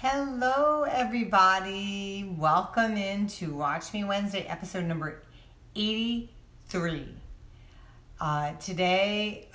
Hello everybody, welcome into Watch Me Wednesday, episode number 83. Today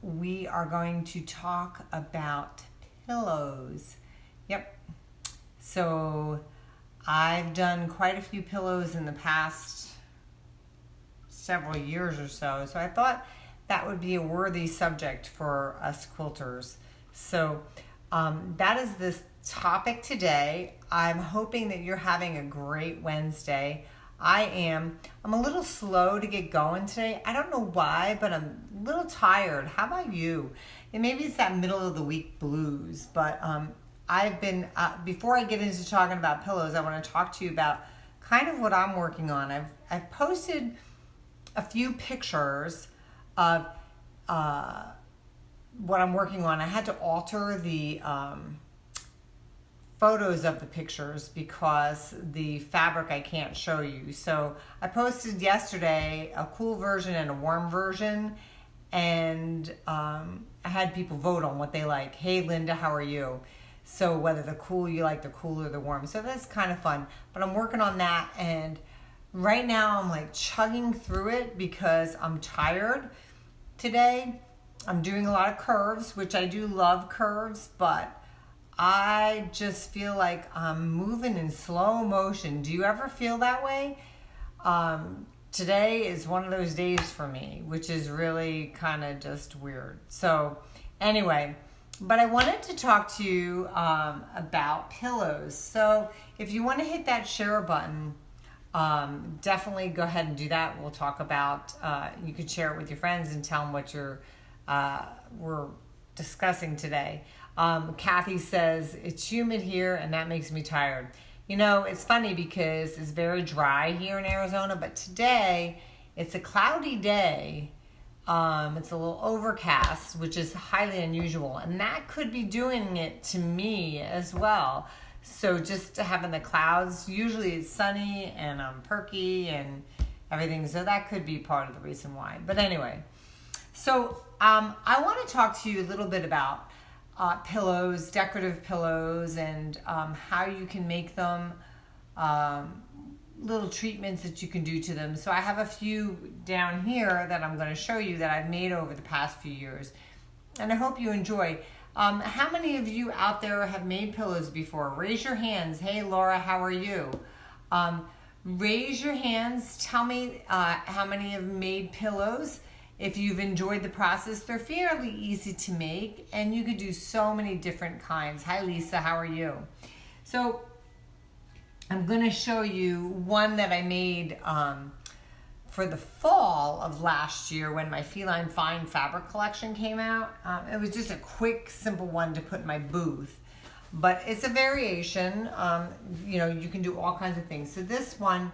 we are going to talk about pillows. Yep, so I've done quite a few pillows in the past several years or so I thought that would be a worthy subject for us quilters. So that is this topic today. I'm hoping that you're having a great Wednesday. I am. I'm a little slow to get going today. I don't know why, but I'm a little tired. How about you? And maybe it's that middle of the week blues, but I've been, before I get into talking about pillows, I want to talk to you about kind of what I'm working on. I've posted a few pictures of what I'm working on. I had to alter the photos of the pictures because the fabric I can't show you. So I posted yesterday a cool version and a warm version, and I had people vote on what they like. Hey Linda, how are you? So whether the cool, you like the cool or the warm. So that's kind of fun. But I'm working on that, and right now I'm like chugging through it because I'm tired today. I'm doing a lot of curves, which I do love curves, but I just feel like I'm moving in slow motion. Do you ever feel that way? Today is one of those days for me, which is really kind of just weird. So anyway, but I wanted to talk to you about pillows. So if you want to hit that share button, definitely go ahead and do that. We'll talk about, you could share it with your friends and tell them what we're discussing today. Kathy says, it's humid here and that makes me tired. You know, it's funny because it's very dry here in Arizona, but today it's a cloudy day. It's a little overcast, which is highly unusual, and that could be doing it to me as well. So just having the clouds, usually it's sunny and I'm perky and everything, so that could be part of the reason why. But anyway, so I want to talk to you a little bit about pillows, decorative pillows, and how you can make them, little treatments that you can do to them. So I have a few down here that I'm going to show you that I've made over the past few years, and I hope you enjoy. How many of you out there have made pillows before? Raise your hands. Hey Laura, how are you? Raise your hands. Tell me how many have made pillows. If you've enjoyed the process, they're fairly easy to make, and you could do so many different kinds. Hi Lisa, how are you? So I'm going to show you one that I made for the fall of last year when my Feline Fine fabric collection came out. It was just a quick, simple one to put in my booth, but it's a variation. You know, you can do all kinds of things. So this one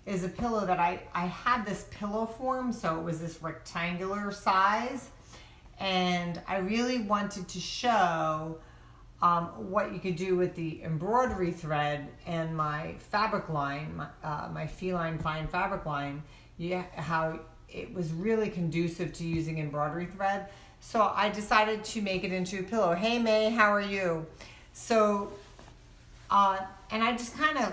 is a pillow that I had this pillow form, so it was this rectangular size, and I really wanted to show what you could do with the embroidery thread and my fabric line, my Feline Fine fabric line, how it was really conducive to using embroidery thread. So I decided to make it into a pillow. Hey May, how are you? So, and I just kind of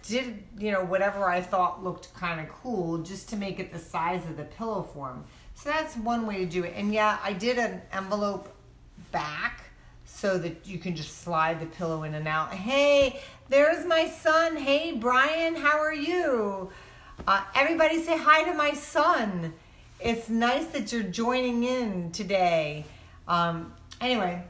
did, you know, whatever I thought looked kind of cool just to make it the size of the pillow form. So that's one way to do it. And yeah, I did an envelope back so that you can just slide the pillow in and out. Hey, there's my son. Hey, Brian, how are you? Everybody say hi to my son. It's nice that you're joining in today. Anyway,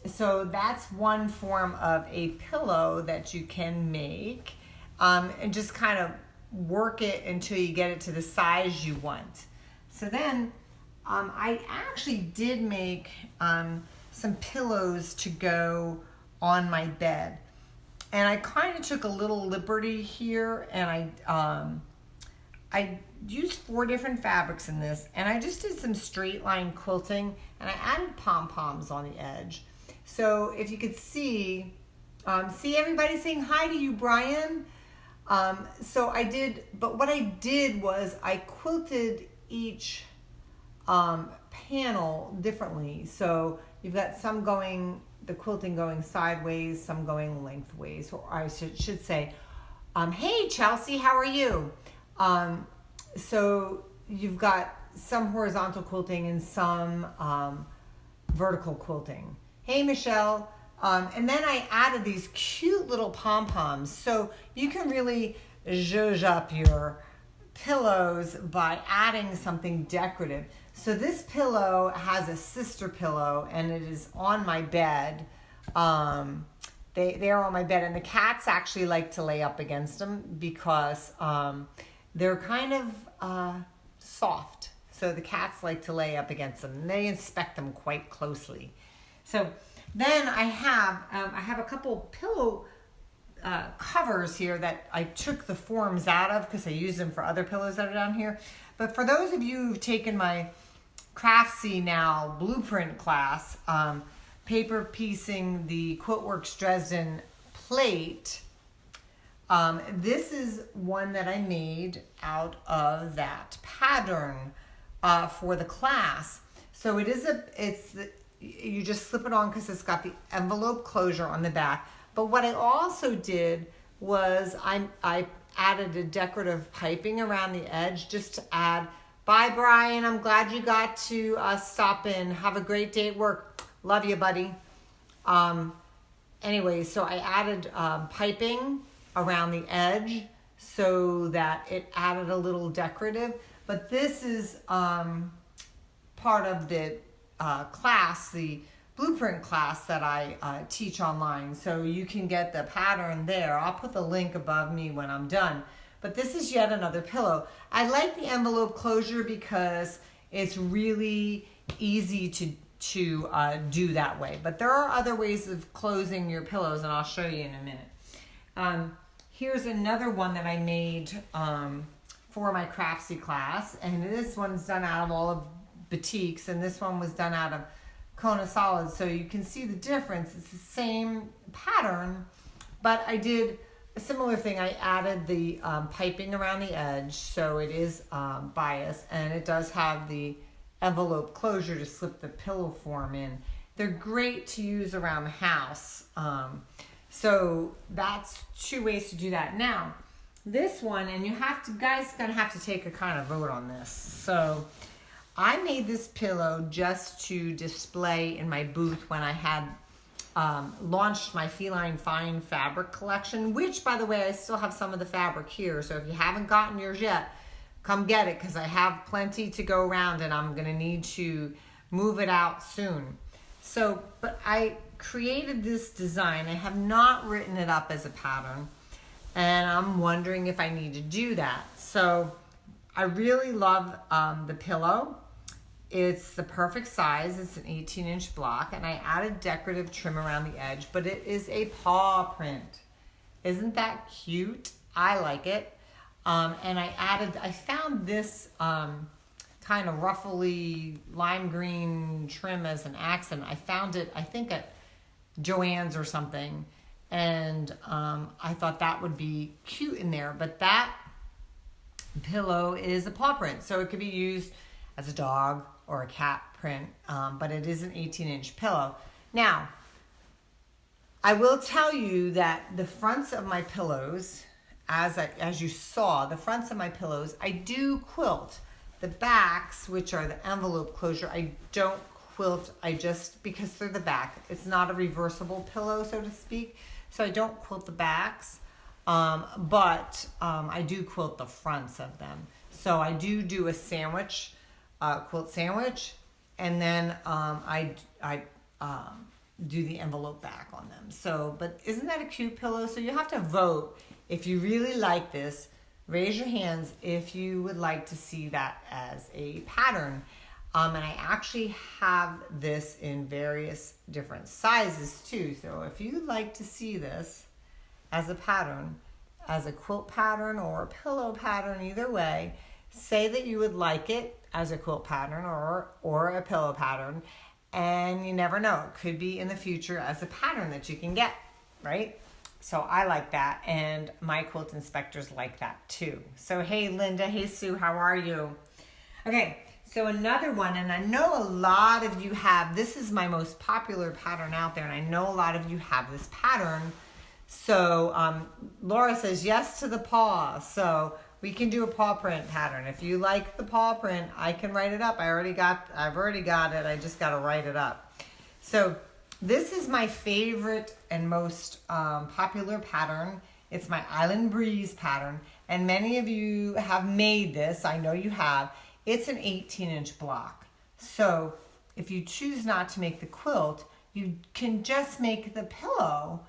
so that's one form of a pillow that you can make, and just kind of work it until you get it to the size you want. So then I actually did make some pillows to go on my bed, and I kind of took a little liberty here, and I used 4 different fabrics in this, and I just did some straight line quilting, and I added pom-poms on the edge. So if you could see everybody saying hi to you, Brian. So I did, but what I did was I quilted each panel differently. So you've got some going the quilting going sideways, some going lengthways, or I should say, hey Chelsea, how are you? So you've got some horizontal quilting and some vertical quilting. Hey Michelle. And then I added these cute little pom-poms. So you can really zhuzh up your pillows by adding something decorative. So this pillow has a sister pillow and it is on my bed. They are on my bed, and the cats actually like to lay up against them because they're kind of soft. So the cats like to lay up against them, and they inspect them quite closely. So then I have a couple pillow covers here that I took the forms out of because I use them for other pillows that are down here. But for those of you who've taken my Craftsy Now blueprint class, paper piecing the QuiltWorks Dresden plate, this is one that I made out of that pattern for the class. So you just slip it on because it's got the envelope closure on the back. But what I also did was I added a decorative piping around the edge just to add, bye Brian, I'm glad you got to stop in. Have a great day at work. Love you, buddy. Anyway, so I added piping around the edge so that it added a little decorative. But this is part of the class, the blueprint class that I teach online. So you can get the pattern there. I'll put the link above me when I'm done. But this is yet another pillow. I like the envelope closure because it's really easy to do that way. But there are other ways of closing your pillows, and I'll show you in a minute. Here's another one that I made for my Craftsy class, and this one's done out of all of Batiks, and this one was done out of Kona Solids. So you can see the difference. It's the same pattern, but I did a similar thing. I added the piping around the edge, so it is biased, and it does have the envelope closure to slip the pillow form in. They're great to use around the house. So that's two ways to do that. Now, this one, and guys gonna have to take a kind of vote on this. So I made this pillow just to display in my booth when I had launched my Feline Fine fabric collection, which, by the way, I still have some of the fabric here. So if you haven't gotten yours yet, come get it because I have plenty to go around and I'm going to need to move it out soon. So, but I created this design. I have not written it up as a pattern, and I'm wondering if I need to do that. So I really love the pillow. It's the perfect size. It's an 18-inch block, and I added decorative trim around the edge, but it is a paw print. Isn't that cute? I like it. And I found this kind of ruffly lime green trim as an accent. I found it, I think, at Joann's or something, and I thought that would be cute in there. But that pillow is a paw print, so it could be used as a dog or a cat print, but it is an 18-inch pillow. Now, I will tell you that the fronts of my pillows, as you saw, the fronts of my pillows, I do quilt. The backs, which are the envelope closure, I don't quilt. Because they're the back. It's not a reversible pillow, so to speak. So I don't quilt the backs, but I do quilt the fronts of them. So I do a sandwich, quilt sandwich, and then I do the envelope back on them. So, but isn't that a cute pillow? So you have to vote. If you really like this, raise your hands if you would like to see that as a pattern. And I actually have this in various different sizes too. So if you'd like to see this as a pattern, as a quilt pattern or a pillow pattern, either way, say that you would like it as a quilt pattern or a pillow pattern. And you never know, it could be in the future as a pattern that you can get, right? So I like that, and my quilt inspectors like that too. So hey Linda, hey Sue, how are you? Okay, So another one, and I know a lot of you have, this is my most popular pattern out there, and I know a lot of you have this pattern. So Laura says yes to the paw. So we can do a paw print pattern. If you like the paw print, I can write it up. I've already got it. I just got to write it up. So this is my favorite and most popular pattern. It's my Island Breeze pattern, and many of you have made this. I know you have. It's an 18-inch block. So if you choose not to make the quilt, you can just make the pillow,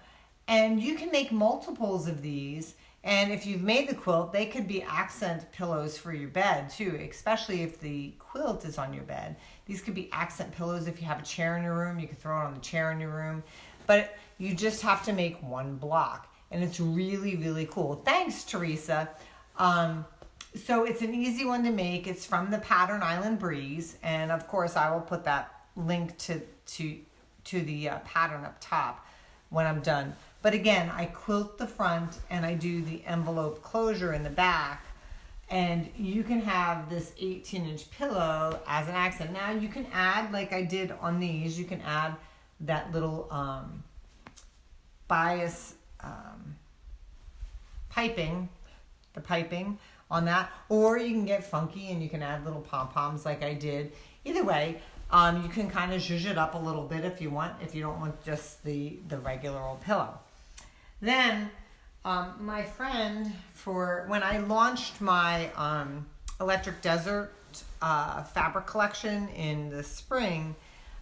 and you can make multiples of these. And if you've made the quilt, they could be accent pillows for your bed too, especially if the quilt is on your bed. These could be accent pillows. If you have a chair in your room, you can throw it on the chair in your room. But you just have to make one block, and it's really, really cool. Thanks, Teresa. So it's an easy one to make. It's from the pattern Island Breeze, and of course I will put that link to the pattern up top when I'm done. But again, I quilt the front and I do the envelope closure in the back, and you can have this 18-inch pillow as an accent. Now you can add, like I did on these, you can add that little bias piping on that, or you can get funky and you can add little pom-poms like I did. Either way, you can kind of zhuzh it up a little bit if you want, if you don't want just the regular old pillow. Then my friend, when I launched my Electric Desert fabric collection in the spring,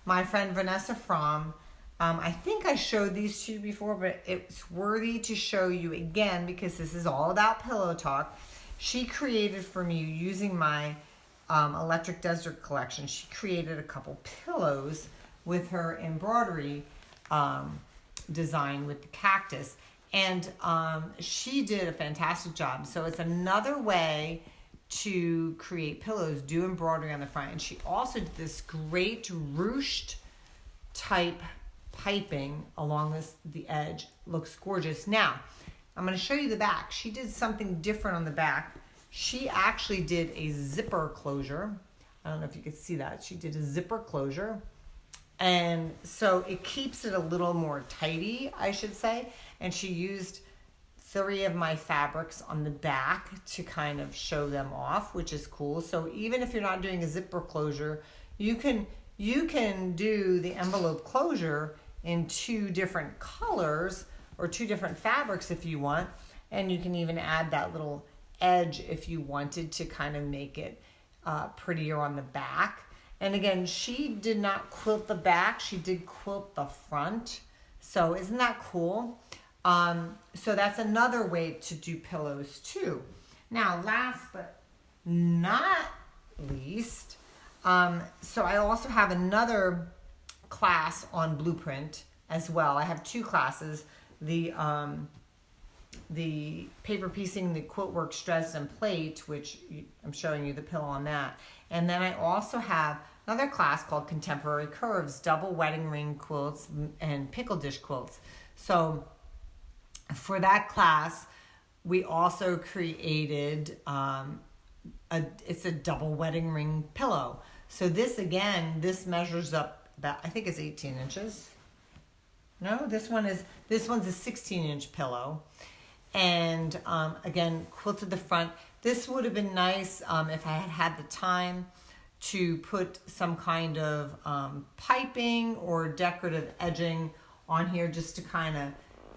my friend Vanessa Fromm, I think I showed these to you before, but it's worthy to show you again because this is all about pillow talk. She created for me, using my Electric Desert collection, she created a couple pillows with her embroidery design with the cactus. And she did a fantastic job. So it's another way to create pillows, do embroidery on the front. And she also did this great ruched type piping along the edge. Looks gorgeous. Now, I'm going to show you the back. She did something different on the back. She actually did a zipper closure. I don't know if you could see that. She did a zipper closure. And so it keeps it a little more tidy, I should say. And she used 3 of my fabrics on the back to kind of show them off, which is cool. So even if you're not doing a zipper closure, you can do the envelope closure in 2 different colors or 2 different fabrics if you want. And you can even add that little edge if you wanted to kind of make it prettier on the back. And again, she did not quilt the back, she did quilt the front. So isn't that cool? So that's another way to do pillows too. Now, last but not least, so I also have another class on blueprint as well. I have 2 classes, the paper piecing, the QuiltWorks Dresden plate, which I'm showing you the pillow on that. And then I also have another class called Contemporary Curves, double wedding ring quilts and pickle dish quilts. So for that class, we also created, it's a double wedding ring pillow. So this, again, this measures up about, I think it's 18 inches. No, this one's a 16-inch pillow. And again, quilted the front. This would have been nice if I had had the time to put some kind of piping or decorative edging on here just to kind of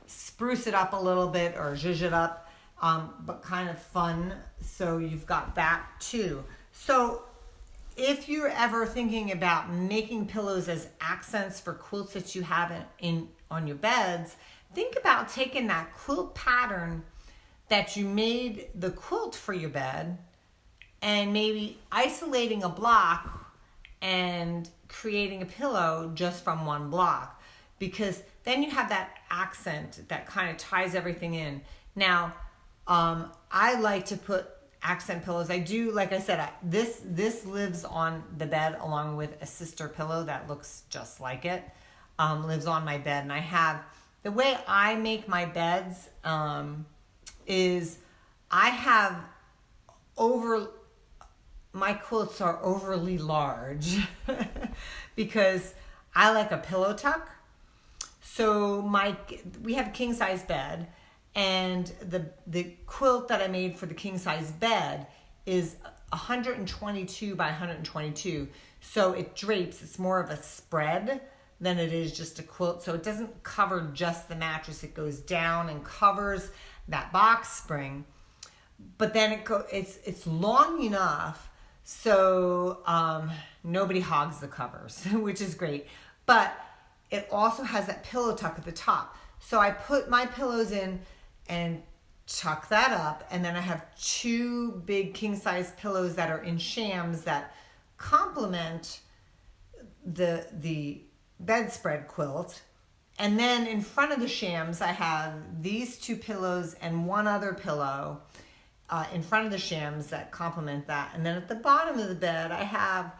spruce it up a little bit or zhuzh it up, but kind of fun. So you've got that too. So if you're ever thinking about making pillows as accents for quilts that you have on your beds, think about taking that quilt pattern that you made the quilt for your bed and maybe isolating a block and creating a pillow just from one block, because then you have that accent that kind of ties everything in. Now, I like to put accent pillows. I do, like I said, this lives on the bed along with a sister pillow that looks just like it, lives on my bed. And I have, the way I make my beds is I have my quilts are overly large because I like a pillow tuck. So we have a king size bed, and the quilt that I made for the king size bed is 122 by 122. So it drapes. It's more of a spread than it is just a quilt. So it doesn't cover just the mattress. It goes down and covers that box spring. But then it's long enough so nobody hogs the covers, which is great. But it also has that pillow tuck at the top. So I put my pillows in and tuck that up, and then I have two big king-size pillows that are in shams that complement the bedspread quilt. And then in front of the shams, I have these two pillows and one other pillow in front of the shams that complement that. And then at the bottom of the bed, I have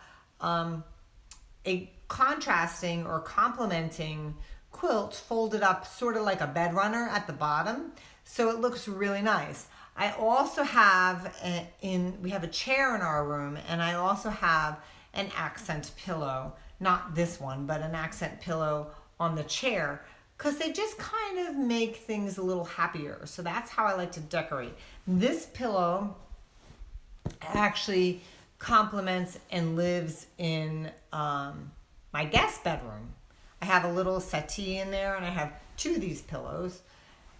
a contrasting or complementing quilt folded up sort of like a bed runner at the bottom. So it looks really nice. I also have we have a chair in our room, and I also have an accent pillow. Not this one, but an accent pillow on the chair, because they just kind of make things a little happier. So that's how I like to decorate. This pillow actually complements and lives in my guest bedroom. I have a little settee in there, and I have two of these pillows,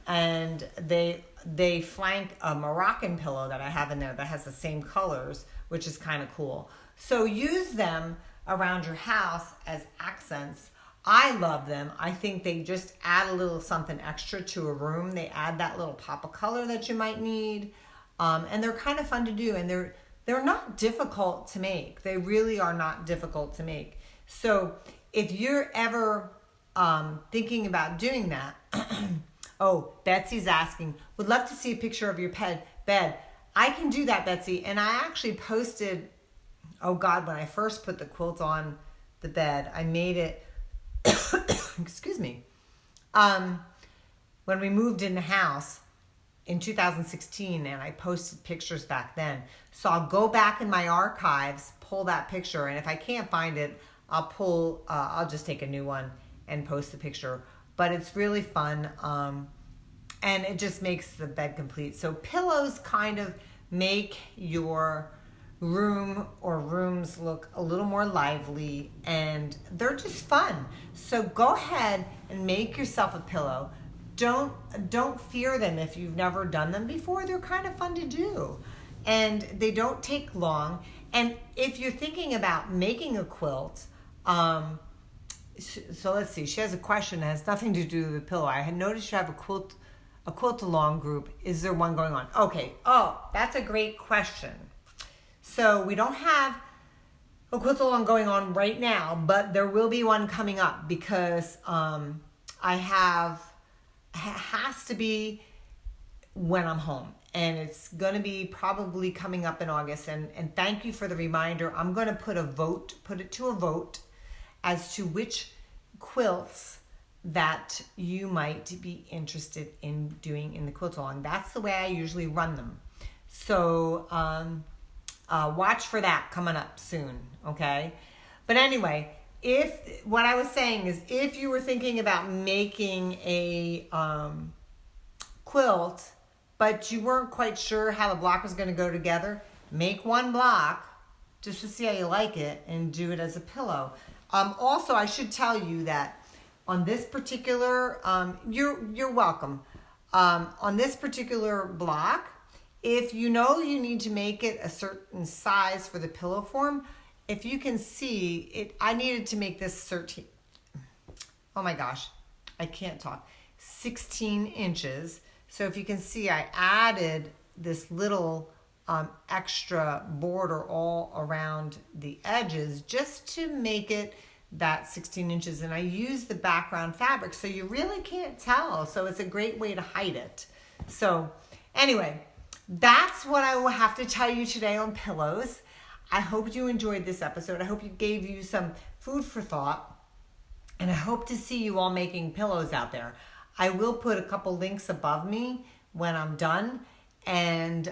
and they flank a Moroccan pillow that I have in there that has the same colors, which is kind of cool. So use them around your house as accents. I love them. I think they just add a little something extra to a room. They add that little pop of color that you might need, and they're kind of fun to do, and they're not difficult to make. They really are not difficult to make. So if you're ever thinking about doing that, oh, Betsy's asking, would love to see a picture of your bed. I can do that, Betsy. And I actually posted, oh God, when I first put the quilt on the bed, I made it, excuse me, when we moved in the house in 2016, and I posted pictures back then. So I'll go back in my archives, pull that picture, and if I can't find it, I'll just take a new one and post the picture. But it's really fun, and it just makes the bed complete. So pillows kind of make your room or rooms look a little more lively, and they're just fun. So go ahead and make yourself a pillow. Don't fear them if you've never done them before. They're kind of fun to do, and they don't take long. And if you're thinking about making a quilt, so let's see, she has a question that has nothing to do with the pillow. I had noticed you have a Quilt Along group. Is there one going on? Okay. Oh, that's a great question. So we don't have a Quilt Along going on right now, but there will be one coming up, because has to be when I'm home, and it's going to be probably coming up in August. And thank you for the reminder. I'm going to put it to a vote as to which quilts that you might be interested in doing in the Quilt Along. That's the way I usually run them. So watch for that coming up soon, okay? But anyway, what I was saying is, if you were thinking about making a quilt, but you weren't quite sure how the block was going to go together, make one block just to see how you like it and do it as a pillow. Also, I should tell you that on this particular, you're welcome. On this particular block, if you know you need to make it a certain size for the pillow form, if you can see it, I needed to make this 16 inches. So if you can see, I added this little extra border all around the edges just to make it that 16 inches. And I used the background fabric, so you really can't tell. So it's a great way to hide it. So anyway, that's what I will have to tell you today on pillows. I hope you enjoyed this episode. I hope it gave you some food for thought. And I hope to see you all making pillows out there. I will put a couple links above me when I'm done. And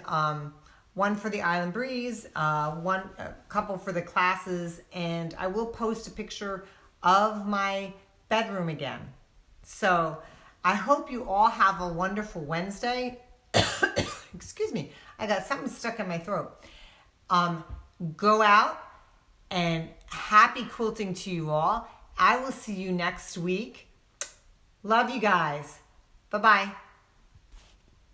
one for the Island Breeze, a couple for the classes, and I will post a picture of my bedroom again. So I hope you all have a wonderful Wednesday. Excuse me, I got something stuck in my throat. Go out and happy quilting to you all. I will see you next week. Love you guys. Bye-bye.